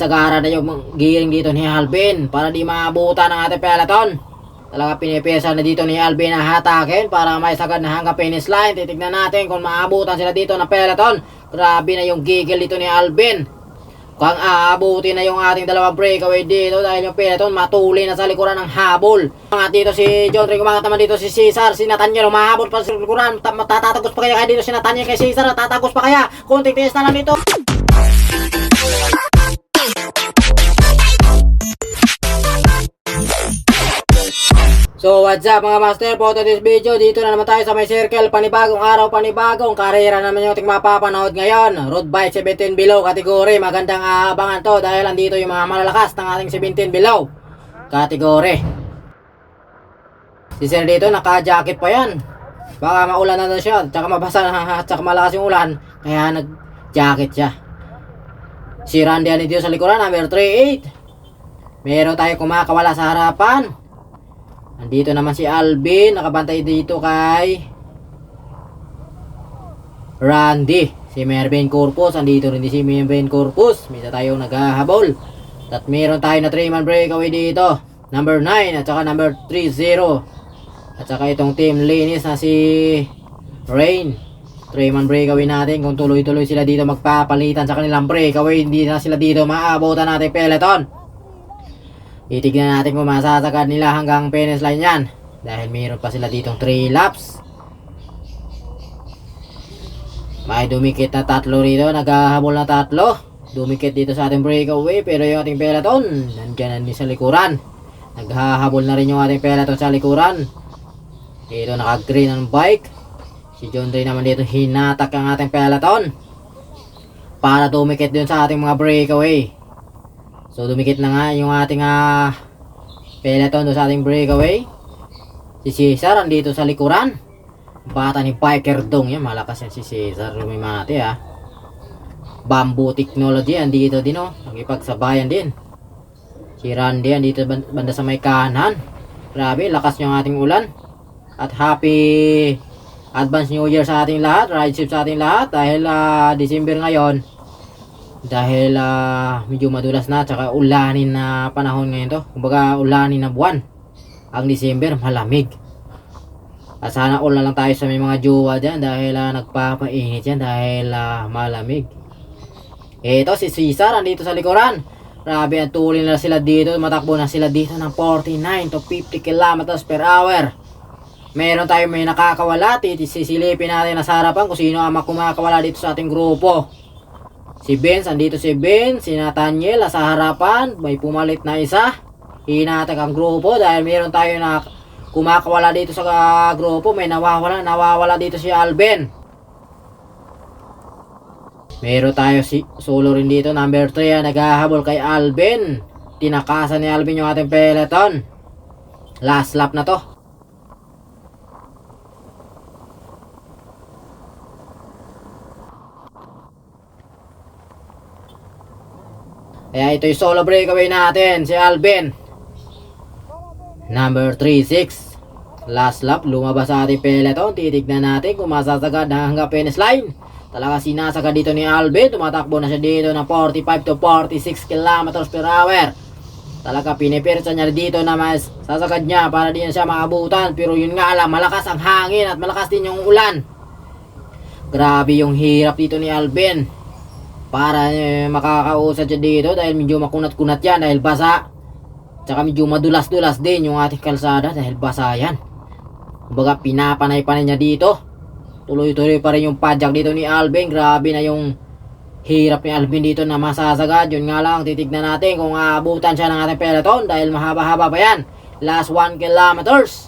Sagara na yung gearing dito ni Alvin para di maabutan ng ating peloton. Talaga pinipesa na dito ni Alvin na hatakin para may sagad na hanggang finish line. Titignan natin kung maabutan sila dito ng peloton. Grabe na yung gigil dito ni Alvin. Kung aabutin na yung ating dalawang breakaway dito dahil yung peloton matuli na sa likuran ng habol. Mga dito si John Ring, umangat naman dito si Cesar, si Nathaniel umahabol pa sa likuran. Tatagos pa kaya dito si Nathaniel kay Cesar, tatagos pa kaya. Kunting tiis na lang dito. So what's up mga master, for today's video, dito na naman tayo sa may circle. Panibagong araw, panibagong karera naman yung ating mapapanood ngayon. Road bike 17 below category. Magandang aabangan to dahil andito yung mga malalakas ng ating 17 below category. Si sir dito naka-jacket pa yan. Baka maulan na daw siya, tsaka mabasa na, tsaka malakas yung ulan, kaya nag-jacket siya. Si Randy dito sa likuran, number 38. Meron tayo kumakawala sa harapan. Andito naman si Alvin, nakabantay dito kay Randy. Si Mervin Corpus, andito rin si Mervin Corpus. Misa tayong naghahabol. At meron tayo na 3-man breakaway dito. Number 9 at saka number 30. At saka itong team linis na si Rain. 3-man breakaway natin. Kung tuloy-tuloy sila dito magpapalitan sa kanilang breakaway, hindi na sila dito maabutan natin peloton. Itignan natin kung masasagad nila hanggang finish line yan. Dahil mayroon pa sila ditong 3 laps. May dumikit na tatlo rito. Naghahabol na tatlo. Dumikit dito sa ating breakaway. Pero yung ating peloton, nandyan na din sa likuran. Naghahabol na rin yung ating peloton sa likuran. Dito naka-green ang bike. Si John Ray naman dito hinatak ang ating peloton para dumikit dun sa ating mga breakaway. So dumikit na nga yung ating peloton doon sa ating breakaway. Si Cesar andito sa likuran. Bata ni Biker Dong yan. Malakas yan si Cesar Lumimati ha. Bamboo Technology andito din oh. Nagipagsabayan din. Si Randy andito banda sa may kanan. Grabe, lakas yung ating ulan. At happy Advance New Year sa ating lahat. Ride safe sa ating lahat. Dahil December ngayon. Dahil medyo madulas na, tsaka ulanin na panahon ngayon to. Kumbaga ulanin na buwan. Ang December malamig. At sana all na lang tayo sa may mga jowa dyan dahil nagpapainit yan dahil malamig. Ito si Cesar andito sa likuran. Grabe, ang tuloy na sila dito. Matakbo na sila dito ng 49 to 50 kilometers per hour. Meron tayo may nakakawala. Sisilipin natin na sa harapan kung sino ang kumakawala dito sa ating grupo. Si Benz, andito si Benz, si Nathaniel sa harapan, may pumalit na isa. Hinatak ang grupo dahil meron tayo na kumakawala dito sa grupo, may nawawala dito si Alvin. Meron tayo si solo rin dito, number 3, naghahabol kay Alvin. Tinakasan ni Alvin yung ating peloton. Last lap na to. Kaya ito yung solo breakaway natin, si Alvin. Number 36. Last lap, lumabas sa ating peloton. Titignan natin kung masasagad na hanggang finish line. Talaga sinasagad dito ni Alvin. Tumatakbo na siya dito ng 45 to 46 kilometers per hour. Talaga pinipirsa niya dito na mas sasagad niya para di na siya maabutan. Pero yun nga lang, malakas ang hangin at malakas din yung ulan. Grabe yung hirap dito ni Alvin. Para makakausad siya dito dahil medyo makunat-kunat yan dahil basa. Tsaka medyo madulas-dulas din yung ating kalsada dahil basa yan. Kumbaga pinapanay-panay niya dito. Tuloy-tuloy pa rin yung padjak dito ni Alvin. Grabe na yung hirap ni Alvin dito na masasagad. Yun nga lang, titignan natin kung aabutan siya ng ating peloton dahil mahaba-haba pa yan. Last 1 kilometers.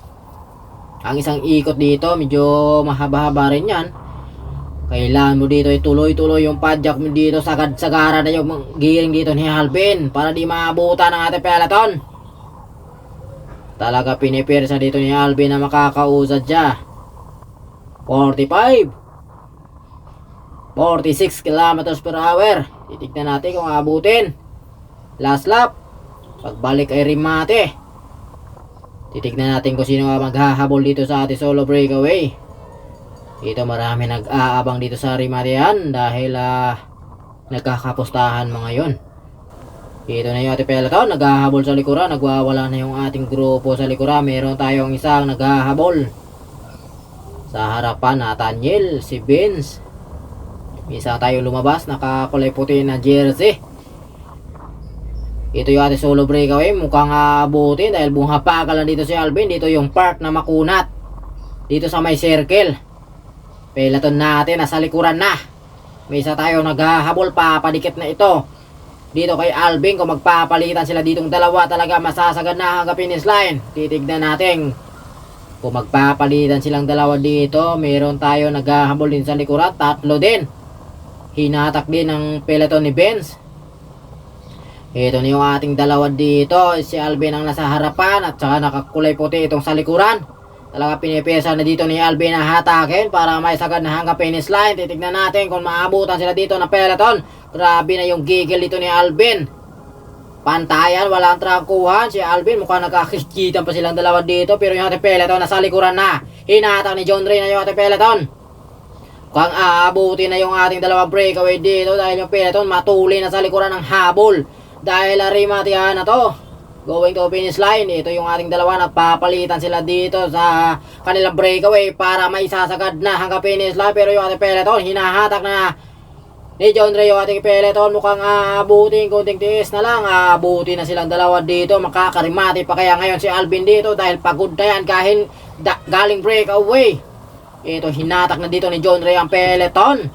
Ang isang ikot dito medyo mahaba-haba rin yan. Kailangan mo dito ituloy-tuloy yung padjak mo dito. Sagad-sagara na yung gearing dito ni Alvin para di maabutan ng ating peloton. Talaga pinipirsa dito ni Alvin na makakausad siya. 45 46 kilometers per hour. Titignan natin kung aabutin. Last lap. Pagbalik ay rimate. Titignan natin kung sino maghahabol dito sa ating solo breakaway. Dito marami nag-aabang dito sa Rimatean dahil nagkakapustahan mga yon. Ito na yung ating peloton, naghahabol sa likuran, nagwawala na yung ating grupo sa likuran. Meron tayong isang naghahabol. Sa harapan, Nathaniel, si Vince. Isa tayo lumabas, nakakulay puti na jersey. Ito yung ating solo breakaway, mukhang abutin dahil bumahapagal lang dito si Alvin. Dito yung park na makunat. Dito sa may circle. Peloton natin, nasa likuran na. May isa tayo naghahabol, papadikit na ito. Dito kay Alvin, kung magpapalitan sila ditong dalawa, talaga masasagad na hanggang finish line. Titignan natin kung magpapalitan silang dalawa dito. Meron tayo naghahabol din sa likuran, tatlo din. Hinatak din ng peloton ni Benz. Ito na yung ating dalawa dito. Si Alvin ang nasa harapan at saka nakakulay puti itong sa likuran. Talaga pinipesa na dito ni Alvin na hatakin para may sagad na hanggang finish line. Titignan natin kung maabutan sila dito ng peloton. Grabe na yung gigil dito ni Alvin. Pantayan, walang trangkuhan. Si Alvin mukhang nagkakikitan pa silang dalawa dito. Pero yung ating peloton nasa likuran na. Hinatak ni John Ray na yung ating peloton. Mukhang aabutin na yung ating dalawang breakaway dito. Dahil yung peloton matuli na sa likuran ng habol. Dahil arimatihan na to. Going to finish line. Ito yung ating dalawa. Nagpapalitan sila dito sa kanilang breakaway para maisasagad na hanggang finish line. Pero yung ating peloton hinahatak na ni John Ray yung ating peloton. Mukhang aabutin, kunting tiis na lang. Aabutin na silang dalawa dito. Makakarimati pa kaya ngayon si Alvin dito dahil pagod na yan kahit galing breakaway. Ito hinatak na dito ni John Ray ang peloton.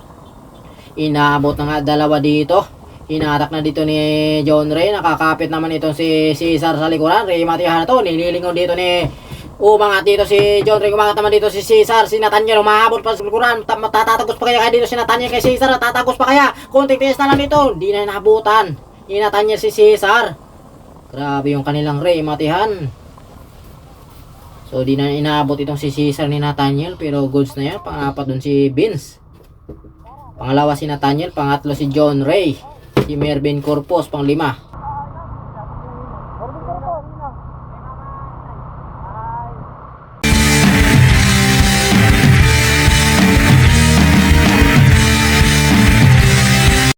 Inaabot na nga dalawa dito. Hinatak na dito ni John Ray. Nakakapit naman itong si Cesar sa likuran. Rimatihan na to. Nililingon dito ni umangat dito si John Ray. Umangat naman dito si Cesar. Si Nathaniel umahabol pa sa likuran. Tatagos pa kaya dito si Nathaniel kay Cesar. Tatagos pa kaya. Kunting tiis na lang dito. Hindi na nabutan ni Nathaniel si Cesar. Grabe yung kanilang rimatihan. So di na inaabot itong si Cesar ni Nathaniel. Pero goods na yan. Pang-apat dun si Vince. Pangalawa si Nathaniel. Pangatlo si John Ray. Si Mervin Corpus, pang-5.